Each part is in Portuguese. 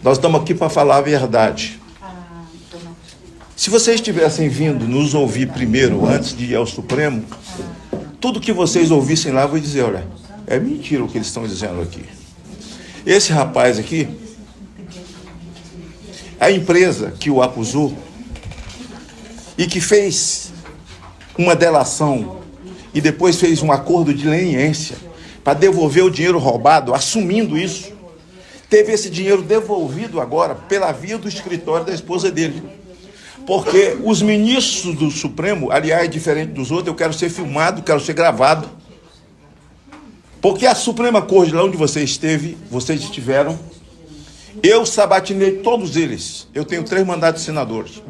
Nós estamos aqui para falar a verdade. Se vocês tivessem vindo nos ouvir primeiro, antes de ir ao Supremo, tudo que vocês ouvissem lá, eu vou dizer, olha, é mentira o que eles estão dizendo aqui. Esse rapaz aqui, a empresa que o acusou e que fez uma delação e depois fez um acordo de leniência para devolver o dinheiro roubado, assumindo isso, teve esse dinheiro devolvido agora pela via do escritório da esposa dele. Porque os ministros do Supremo, aliás, diferente dos outros, eu quero ser filmado, quero ser gravado. Porque a Suprema Corte, lá onde vocês estiveram, eu sabatinei todos eles. Eu tenho 3 mandatos de senadores.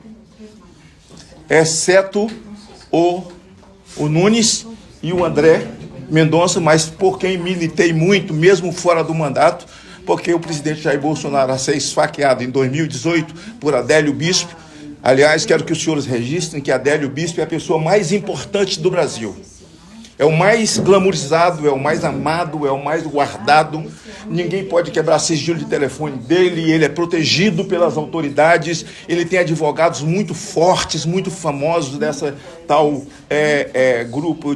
Exceto o Nunes e o André Mendonça, mas por quem militei muito, mesmo fora do mandato, porque o presidente Jair Bolsonaro a ser esfaqueado em 2018 por Adélio Bispo. Aliás, quero que os senhores registrem que Adélio Bispo é a pessoa mais importante do Brasil. É o mais glamourizado, é o mais amado, é o mais guardado. Ninguém pode quebrar sigilo de telefone dele, ele é protegido pelas autoridades, ele tem advogados muito fortes, muito famosos dessa tal grupo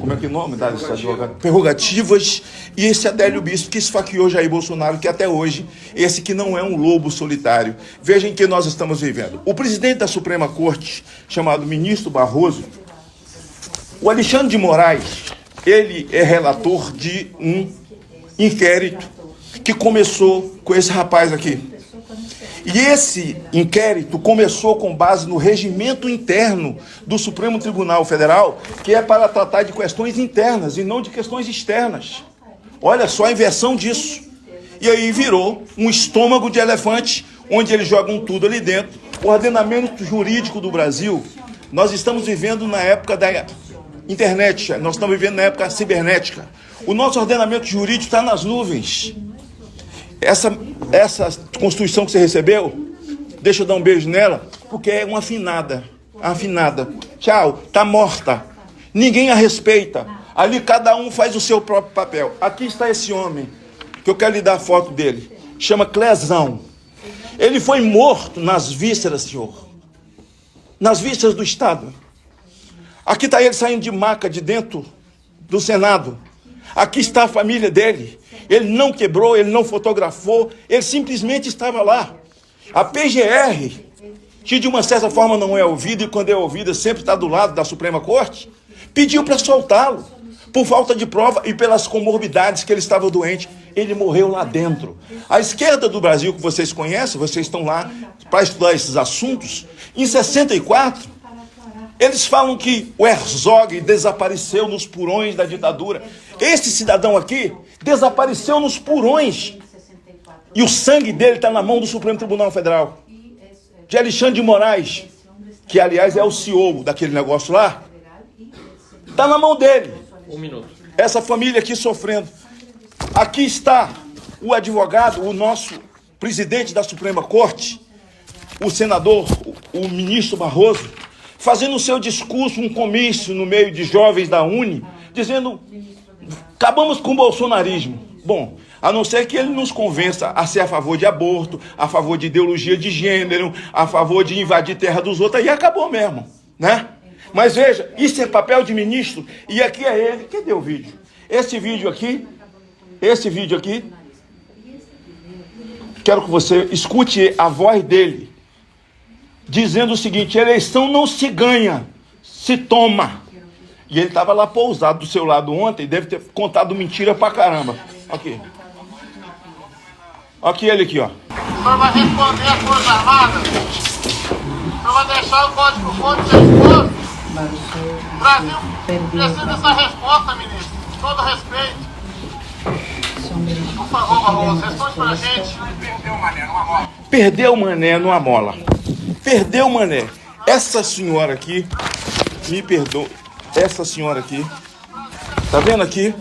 como é que é o nome das advogadas? Prerrogativas, e esse Adélio Bispo que esfaqueou Jair Bolsonaro, que até hoje, esse que não é um lobo solitário. Vejam que nós estamos vivendo. O presidente da Suprema Corte, chamado ministro Barroso, o Alexandre de Moraes, ele é relator de um inquérito que começou com esse rapaz aqui. E esse inquérito começou com base no regimento interno do Supremo Tribunal Federal, que é para tratar de questões internas e não de questões externas. Olha só a inversão disso. E aí virou um estômago de elefante, onde eles jogam tudo ali dentro. O ordenamento jurídico do Brasil, nós estamos vivendo na época da internet, nós estamos vivendo na época cibernética. O nosso ordenamento jurídico está nas nuvens. Essa Constituição que você recebeu, deixa eu dar um beijo nela, porque é uma afinada. Tchau, tá morta. Ninguém a respeita. Ali cada um faz o seu próprio papel. Aqui está esse homem, que eu quero lhe dar a foto dele. Chama Clezão. Ele foi morto nas vísceras, senhor. Nas vísceras do Estado. Aqui está ele saindo de maca de dentro do Senado. Aqui está a família dele. Ele não quebrou, ele não fotografou, ele simplesmente estava lá. A PGR, que de uma certa forma não é ouvida, e quando é ouvida sempre está do lado da Suprema Corte, pediu para soltá-lo, por falta de prova e pelas comorbidades que ele estava doente. Ele morreu lá dentro. A esquerda do Brasil, que vocês conhecem, vocês estão lá para estudar esses assuntos, em 64... eles falam que o Herzog desapareceu nos porões da ditadura. Esse cidadão aqui desapareceu nos porões. E o sangue dele está na mão do Supremo Tribunal Federal. De Alexandre de Moraes, que aliás é o CEO daquele negócio lá, está na mão dele. 1 minuto. Essa família aqui sofrendo. Aqui está o advogado, o nosso presidente da Suprema Corte, o senador, o ministro Barroso, fazendo o seu discurso, um comício no meio de jovens da Uni, dizendo, acabamos com o bolsonarismo. Bom, a não ser que ele nos convença a ser a favor de aborto, a favor de ideologia de gênero, a favor de invadir terra dos outros, aí acabou mesmo, né? Mas veja, isso é papel de ministro, e aqui é ele. Cadê o vídeo? Esse vídeo aqui, quero que você escute a voz dele, dizendo o seguinte: eleição não se ganha, se toma. E ele estava lá pousado do seu lado ontem, deve ter contado mentira pra caramba. Aqui. Aqui ele aqui, ó. O senhor vai responder às Forças Armadas? O senhor vai deixar o código ser exposto? O Brasil precisa dessa resposta, ministro. Com todo respeito. Por favor, Barroso, responde pra gente. Perdeu o mané numa mola. Perdeu o mané numa mola. Perdeu o mané. Essa senhora aqui, me perdoa, essa senhora aqui, tá vendo aqui?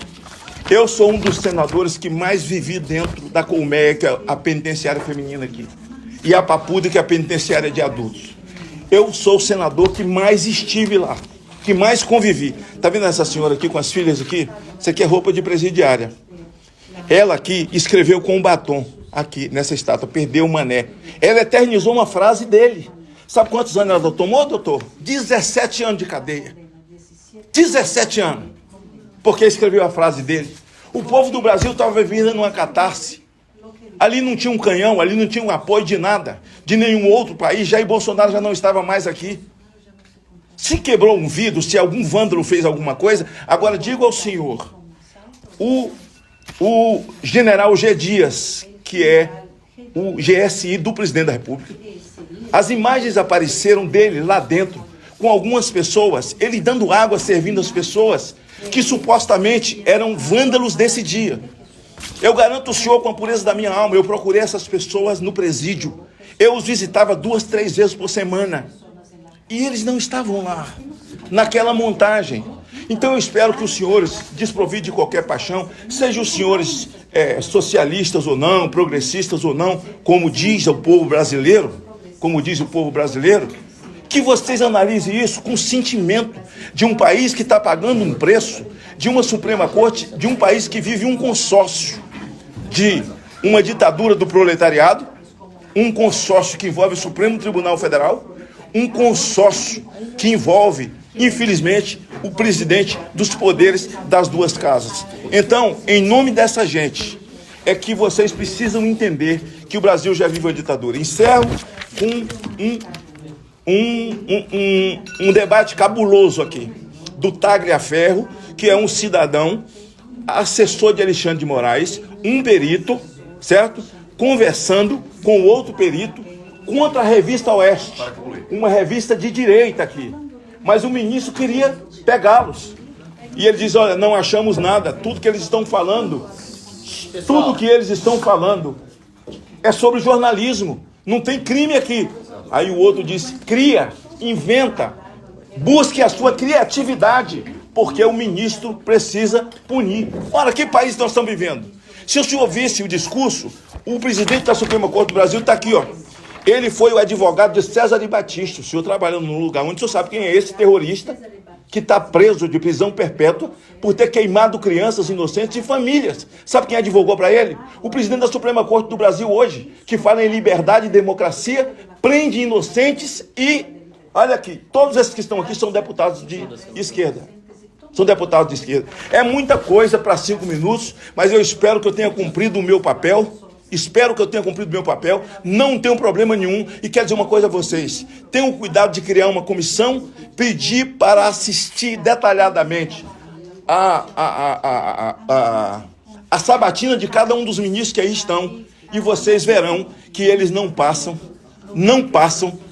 Eu sou um dos senadores que mais vivi dentro da colmeia, que é a penitenciária feminina aqui, e a Papuda, que é a penitenciária de adultos. Eu sou o senador que mais estive lá, que mais convivi. Tá vendo essa senhora aqui com as filhas aqui? Isso aqui é roupa de presidiária. Ela aqui escreveu com um batom. aqui nessa estátua, perdeu o mané. Ela eternizou uma frase dele. Sabe quantos anos ela tomou, doutor? 17 anos de cadeia. 17 anos. Porque escreveu a frase dele. O povo do Brasil estava vivendo numa catarse. Ali não tinha um canhão, ali não tinha um apoio de nada, de nenhum outro país. Jair Bolsonaro já não estava mais aqui. Se quebrou um vidro, se algum vândalo fez alguma coisa, agora digo ao senhor, o general G. Dias, que é o GSI do presidente da República, as imagens apareceram dele lá dentro, com algumas pessoas, ele dando água, servindo as pessoas, que supostamente eram vândalos desse dia. Eu garanto ao senhor, com a pureza da minha alma, eu procurei essas pessoas no presídio. Eu os visitava 2, 3 vezes por semana. E eles não estavam lá, naquela montagem. Então eu espero que os senhores, desprovidos de qualquer paixão, sejam os senhores socialistas ou não, progressistas ou não, como diz o povo brasileiro, que vocês analisem isso com sentimento de um país que está pagando um preço, de uma Suprema Corte, de um país que vive um consórcio de uma ditadura do proletariado, um consórcio que envolve o Supremo Tribunal Federal, um consórcio que envolve, infelizmente, o presidente dos poderes das duas casas. Então, em nome dessa gente, é que vocês precisam entender que o Brasil já vive uma ditadura. Encerro com um debate cabuloso aqui, do Tagliaferro, que é um cidadão, assessor de Alexandre de Moraes, um perito, certo? Conversando com outro perito contra a revista Oeste, uma revista de direita aqui. Mas o ministro queria pegá-los. E ele diz, olha, não achamos nada, tudo que eles estão falando é sobre jornalismo, não tem crime aqui. Aí o outro disse, cria, inventa, busque a sua criatividade, porque o ministro precisa punir. Ora, que país nós estamos vivendo? Se o senhor visse o discurso, o presidente da Suprema Corte do Brasil está aqui, ó. Ele foi o advogado de César de Batista, o senhor trabalhando num lugar onde o senhor sabe quem é esse terrorista que está preso de prisão perpétua por ter queimado crianças inocentes e famílias. Sabe quem advogou para ele? O presidente da Suprema Corte do Brasil hoje, que fala em liberdade e democracia, prende inocentes e, olha aqui, todos esses que estão aqui são deputados de esquerda. São deputados de esquerda. É muita coisa para 5 minutos, mas eu espero que eu tenha cumprido o meu papel. Não tenho problema nenhum. E quero dizer uma coisa a vocês. Tenham cuidado de criar uma comissão, pedir para assistir detalhadamente a sabatina de cada um dos ministros que aí estão. E vocês verão que eles não passam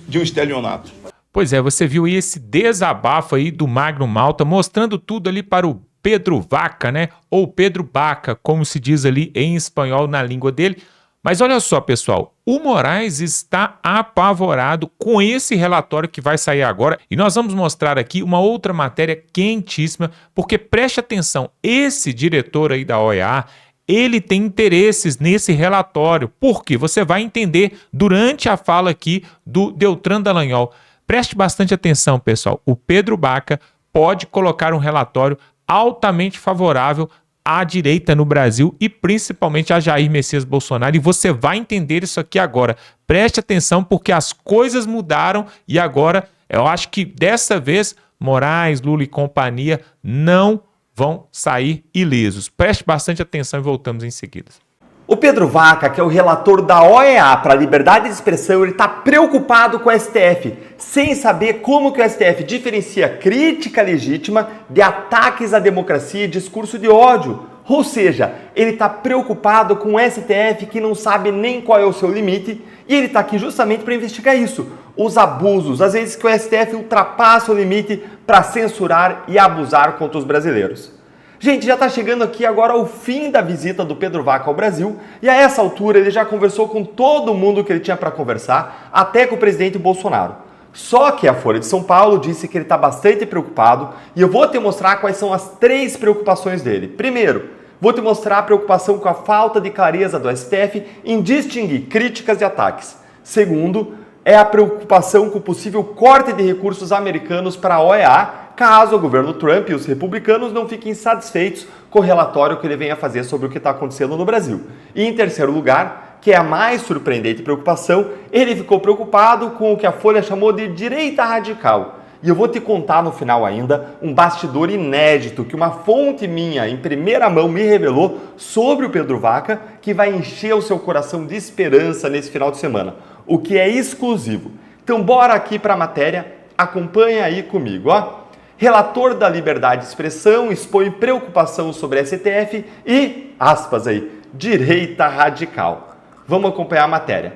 de um estelionato. Pois é, você viu aí esse desabafo aí do Magno Malta, mostrando tudo ali para o Pedro Vaca, né? Ou Pedro Baca, como se diz ali em espanhol na língua dele. Mas olha só, pessoal, o Moraes está apavorado com esse relatório que vai sair agora. E nós vamos mostrar aqui uma outra matéria quentíssima, porque preste atenção, esse diretor aí da OEA, ele tem interesses nesse relatório. Por quê? Você vai entender durante a fala aqui do Deltan Dallagnol. Preste bastante atenção, pessoal. O Pedro Baca pode colocar um relatório altamente favorável à direita no Brasil e principalmente a Jair Messias Bolsonaro. E você vai entender isso aqui agora. Preste atenção porque as coisas mudaram e agora eu acho que dessa vez Moraes, Lula e companhia não vão sair ilesos. Preste bastante atenção e voltamos em seguida. O Pedro Vaca, que é o relator da OEA para a liberdade de expressão, ele está preocupado com o STF, sem saber como que o STF diferencia crítica legítima de ataques à democracia e discurso de ódio. Ou seja, ele está preocupado com o STF que não sabe nem qual é o seu limite e ele está aqui justamente para investigar isso. Os abusos, às vezes que o STF ultrapassa o limite para censurar e abusar contra os brasileiros. Gente, já está chegando aqui agora o fim da visita do Pedro Vaca ao Brasil e a essa altura ele já conversou com todo mundo que ele tinha para conversar, até com o presidente Bolsonaro. Só que a Folha de São Paulo disse que ele está bastante preocupado e eu vou te mostrar quais são as 3 preocupações dele. Primeiro, vou te mostrar a preocupação com a falta de clareza do STF em distinguir críticas de ataques. Segundo, é a preocupação com o possível corte de recursos americanos para a OEA, caso o governo Trump e os republicanos não fiquem satisfeitos com o relatório que ele venha fazer sobre o que está acontecendo no Brasil. E em terceiro lugar, que é a mais surpreendente preocupação, ele ficou preocupado com o que a Folha chamou de direita radical. E eu vou te contar no final ainda um bastidor inédito que uma fonte minha em primeira mão me revelou sobre o Pedro Vaca, que vai encher o seu coração de esperança nesse final de semana, o que é exclusivo. Então bora aqui para a matéria, acompanha aí comigo, ó. Relator da liberdade de expressão expõe preocupação sobre STF e, aspas aí, direita radical. Vamos acompanhar a matéria.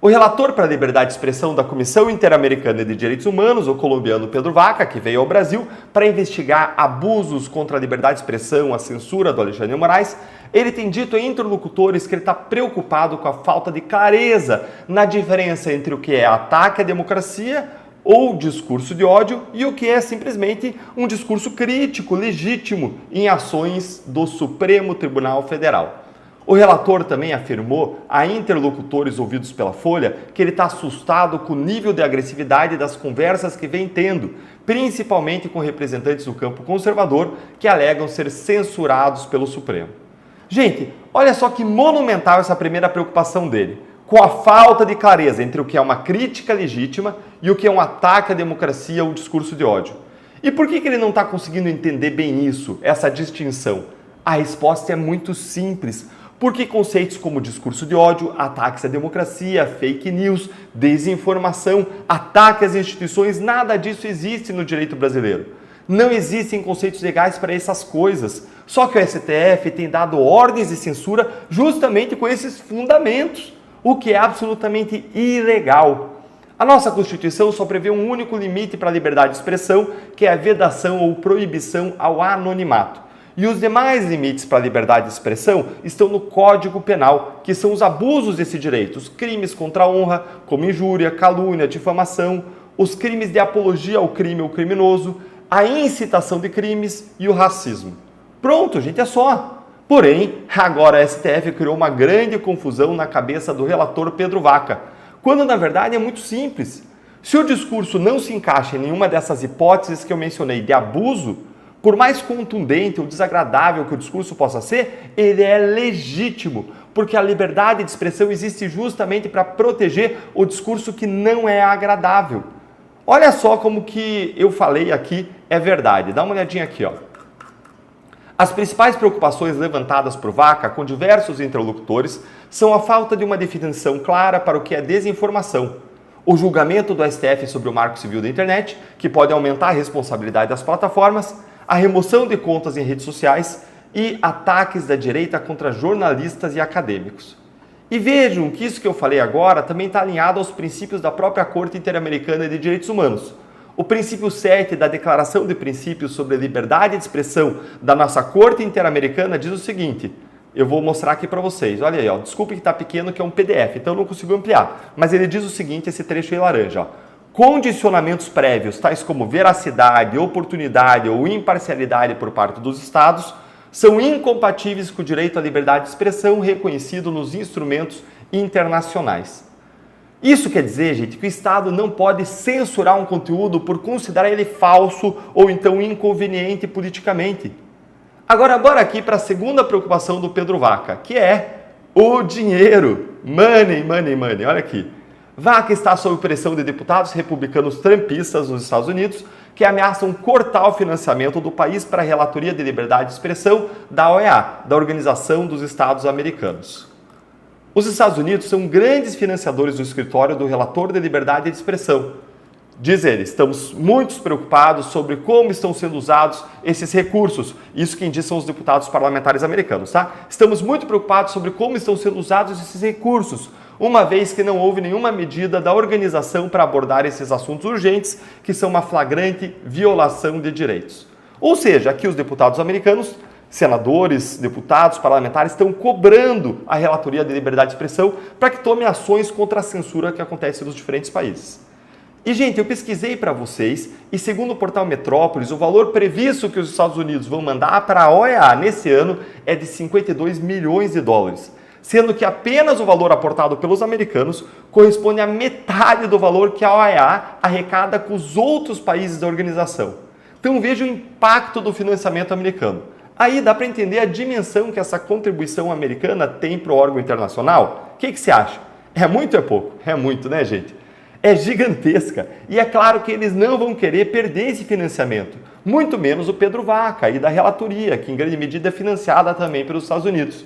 O relator para a liberdade de expressão da Comissão Interamericana de Direitos Humanos, o colombiano Pedro Vaca, que veio ao Brasil para investigar abusos contra a liberdade de expressão, a censura do Alexandre de Moraes, ele tem dito a interlocutores que ele está preocupado com a falta de clareza na diferença entre o que é ataque à democracia ou discurso de ódio e o que é simplesmente um discurso crítico, legítimo, em ações do Supremo Tribunal Federal. O relator também afirmou a interlocutores ouvidos pela Folha que ele está assustado com o nível de agressividade das conversas que vem tendo, principalmente com representantes do campo conservador que alegam ser censurados pelo Supremo. Gente, olha só que monumental essa primeira preocupação dele, com a falta de clareza entre o que é uma crítica legítima e o que é um ataque à democracia ou discurso de ódio. E por que ele não está conseguindo entender bem isso, essa distinção? A resposta é muito simples. Porque conceitos como discurso de ódio, ataques à democracia, fake news, desinformação, ataque às instituições, nada disso existe no direito brasileiro. Não existem conceitos legais para essas coisas. Só que o STF tem dado ordens de censura justamente com esses fundamentos, o que é absolutamente ilegal. A nossa Constituição só prevê um único limite para a liberdade de expressão, que é a vedação ou proibição ao anonimato. E os demais limites para a liberdade de expressão estão no Código Penal, que são os abusos desse direito, os crimes contra a honra, como injúria, calúnia, difamação, os crimes de apologia ao crime ou criminoso, a incitação de crimes e o racismo. Pronto, gente, é só. Porém, agora a STF criou uma grande confusão na cabeça do relator Pedro Vaca, quando na verdade é muito simples. Se o discurso não se encaixa em nenhuma dessas hipóteses que eu mencionei de abuso, por mais contundente ou desagradável que o discurso possa ser, ele é legítimo, porque a liberdade de expressão existe justamente para proteger o discurso que não é agradável. Olha só como que eu falei aqui é verdade. Dá uma olhadinha aqui, ó. As principais preocupações levantadas por Vaca com diversos interlocutores são a falta de uma definição clara para o que é desinformação, o julgamento do STF sobre o Marco Civil da Internet, que pode aumentar a responsabilidade das plataformas, a remoção de contas em redes sociais e ataques da direita contra jornalistas e acadêmicos. E vejam que isso que eu falei agora também está alinhado aos princípios da própria Corte Interamericana de Direitos Humanos. O princípio 7 da Declaração de Princípios sobre a Liberdade de Expressão da nossa Corte Interamericana diz o seguinte, eu vou mostrar aqui para vocês, olha aí, ó, desculpe que está pequeno que é um PDF, então eu não consigo ampliar, mas ele diz o seguinte, esse trecho em laranja, ó. Condicionamentos prévios, tais como veracidade, oportunidade ou imparcialidade por parte dos Estados, são incompatíveis com o direito à liberdade de expressão reconhecido nos instrumentos internacionais. Isso quer dizer, gente, que o Estado não pode censurar um conteúdo por considerar ele falso ou então inconveniente politicamente. Agora, bora aqui para a segunda preocupação do Pedro Vaca, que é o dinheiro. Money, money, money. Olha aqui. Vaca está sob pressão de deputados republicanos trumpistas nos Estados Unidos que ameaçam cortar o financiamento do país para a Relatoria de Liberdade de Expressão da OEA, da Organização dos Estados Americanos. Os Estados Unidos são grandes financiadores do escritório do Relator de Liberdade de Expressão. Diz ele, estamos muito preocupados sobre como estão sendo usados esses recursos. Isso quem diz são os deputados parlamentares americanos, tá? Estamos muito preocupados sobre como estão sendo usados esses recursos, uma vez que não houve nenhuma medida da organização para abordar esses assuntos urgentes, que são uma flagrante violação de direitos. Ou seja, aqui os deputados americanos, senadores, deputados, parlamentares, estão cobrando a Relatoria de Liberdade de Expressão para que tome ações contra a censura que acontece nos diferentes países. E, gente, eu pesquisei para vocês e, segundo o portal Metrópolis, o valor previsto que os Estados Unidos vão mandar para a OEA nesse ano é de 52 milhões de dólares, sendo que apenas o valor aportado pelos americanos corresponde à metade do valor que a OEA arrecada com os outros países da organização. Então veja o impacto do financiamento americano. Aí dá para entender a dimensão que essa contribuição americana tem para o órgão internacional? O que você acha? É muito ou é pouco? É muito, né, gente? É gigantesca. E é claro que eles não vão querer perder esse financiamento. Muito menos o Pedro Vaca e da relatoria, que em grande medida é financiada também pelos Estados Unidos.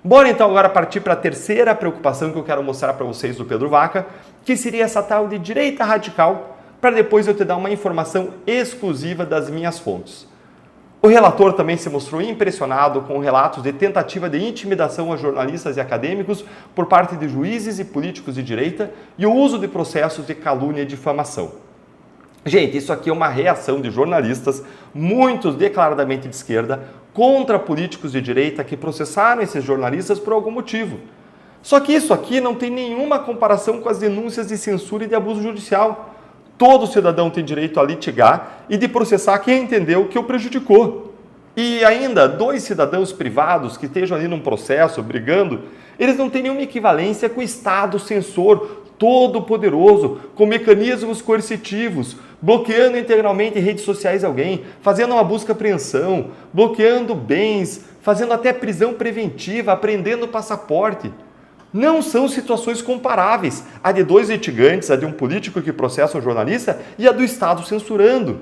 Bora então agora partir para a terceira preocupação que eu quero mostrar para vocês do Pedro Vaca, que seria essa tal de direita radical, para depois eu te dar uma informação exclusiva das minhas fontes. O relator também se mostrou impressionado com relatos de tentativa de intimidação a jornalistas e acadêmicos por parte de juízes e políticos de direita e o uso de processos de calúnia e difamação. Gente, isso aqui é uma reação de jornalistas, muitos declaradamente de esquerda, contra políticos de direita que processaram esses jornalistas por algum motivo. Só que isso aqui não tem nenhuma comparação com as denúncias de censura e de abuso judicial. Todo cidadão tem direito a litigar e de processar quem entendeu que o prejudicou. E ainda, 2 cidadãos privados que estejam ali num processo brigando, eles não têm nenhuma equivalência com o Estado censor todo-poderoso, com mecanismos coercitivos, bloqueando integralmente redes sociais de alguém, fazendo uma busca-apreensão, bloqueando bens, fazendo até prisão preventiva, apreendendo passaporte. Não são situações comparáveis, a de 2 litigantes, a de um político que processa um jornalista e a do Estado censurando.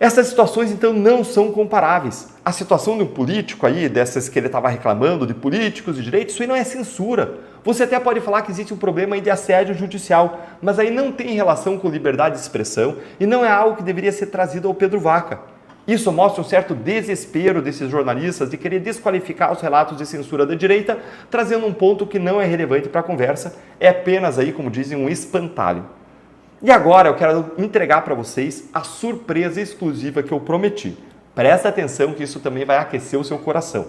Essas situações, então, não são comparáveis. A situação de um político aí, dessas que ele estava reclamando, de políticos de direito, isso aí não é censura. Você até pode falar que existe um problema aí de assédio judicial, mas aí não tem relação com liberdade de expressão e não é algo que deveria ser trazido ao Pedro Vaca. Isso mostra um certo desespero desses jornalistas de querer desqualificar os relatos de censura da direita, trazendo um ponto que não é relevante para a conversa, é apenas aí, como dizem, um espantalho. E agora eu quero entregar para vocês a surpresa exclusiva que eu prometi. Presta atenção que isso também vai aquecer o seu coração.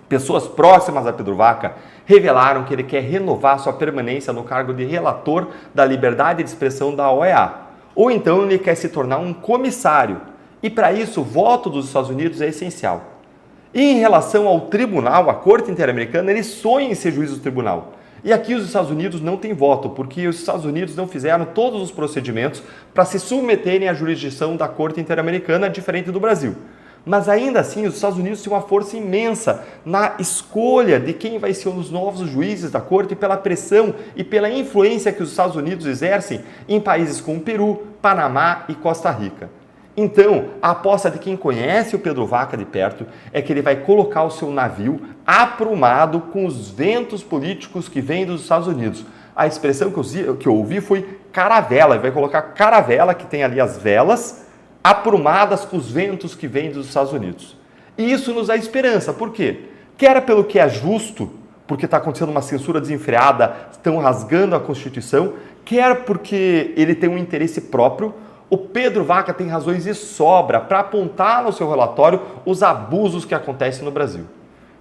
Pessoas próximas a Pedro Vaca revelaram que ele quer renovar sua permanência no cargo de relator da liberdade de expressão da OEA, ou então ele quer se tornar um comissário. E para isso, o voto dos Estados Unidos é essencial. E em relação ao tribunal, a Corte Interamericana, ele sonha em ser juiz do tribunal. E aqui os Estados Unidos não têm voto, porque os Estados Unidos não fizeram todos os procedimentos para se submeterem à jurisdição da Corte Interamericana, diferente do Brasil. Mas ainda assim, os Estados Unidos têm uma força imensa na escolha de quem vai ser um dos novos juízes da Corte pela pressão e pela influência que os Estados Unidos exercem em países como Peru, Panamá e Costa Rica. Então, a aposta de quem conhece o Pedro Vaca de perto é que ele vai colocar o seu navio aprumado com os ventos políticos que vêm dos Estados Unidos. A expressão que eu ouvi foi caravela. Ele vai colocar caravela, que tem ali as velas, aprumadas com os ventos que vêm dos Estados Unidos. E isso nos dá esperança. Por quê? Quer pelo que é justo, porque está acontecendo uma censura desenfreada, estão rasgando a Constituição, quer porque ele tem um interesse próprio. O Pedro Vaca tem razões de sobra para apontar no seu relatório os abusos que acontecem no Brasil.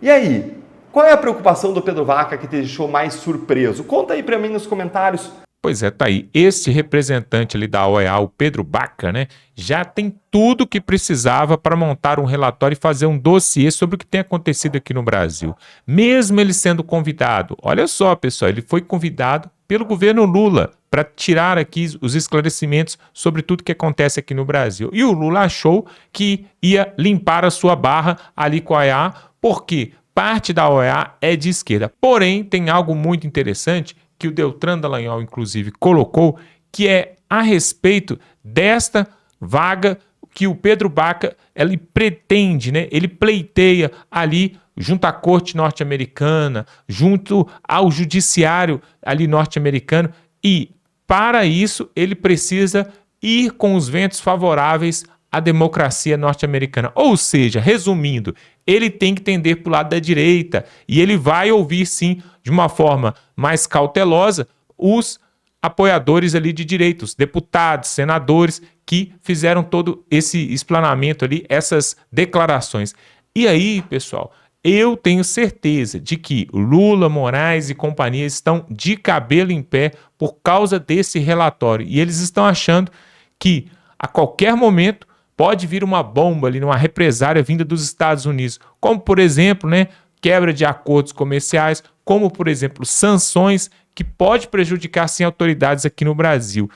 E aí, qual é a preocupação do Pedro Vaca que te deixou mais surpreso? Conta aí para mim nos comentários. Pois é, tá aí. Esse representante ali da OEA, o Pedro Vaca, né, já tem tudo que precisava para montar um relatório e fazer um dossiê sobre o que tem acontecido aqui no Brasil. Mesmo ele sendo convidado, olha só, pessoal, ele foi convidado pelo governo Lula para tirar aqui os esclarecimentos sobre tudo que acontece aqui no Brasil. E o Lula achou que ia limpar a sua barra ali com a OEA, porque parte da OEA é de esquerda. Porém, tem algo muito interessante que o Deltan Dallagnol, inclusive, colocou, que é a respeito desta vaga que o Pedro Vaca, ele pretende, né? Ele pleiteia ali junto à corte norte-americana, junto ao judiciário ali norte-americano, e para isso ele precisa ir com os ventos favoráveis à democracia norte-americana. Ou seja, resumindo, ele tem que tender para o lado da direita e ele vai ouvir sim, de uma forma mais cautelosa, os apoiadores ali de direita, os deputados, senadores que fizeram todo esse explanamento ali, essas declarações. E aí, pessoal, eu tenho certeza de que Lula, Moraes e companhia estão de cabelo em pé por causa desse relatório. E eles estão achando que a qualquer momento pode vir uma bomba ali, uma represária vinda dos Estados Unidos, como, por exemplo, né, quebra de acordos comerciais, como, por exemplo, sanções que pode prejudicar, sim, autoridades aqui no Brasil.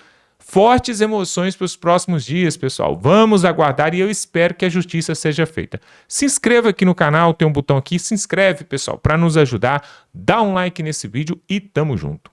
fortes emoções para os próximos dias, pessoal. Vamos aguardar e eu espero que a justiça seja feita. Se inscreva aqui no canal, tem um botão aqui, se inscreve, pessoal, para nos ajudar. Dá um like nesse vídeo e tamo junto.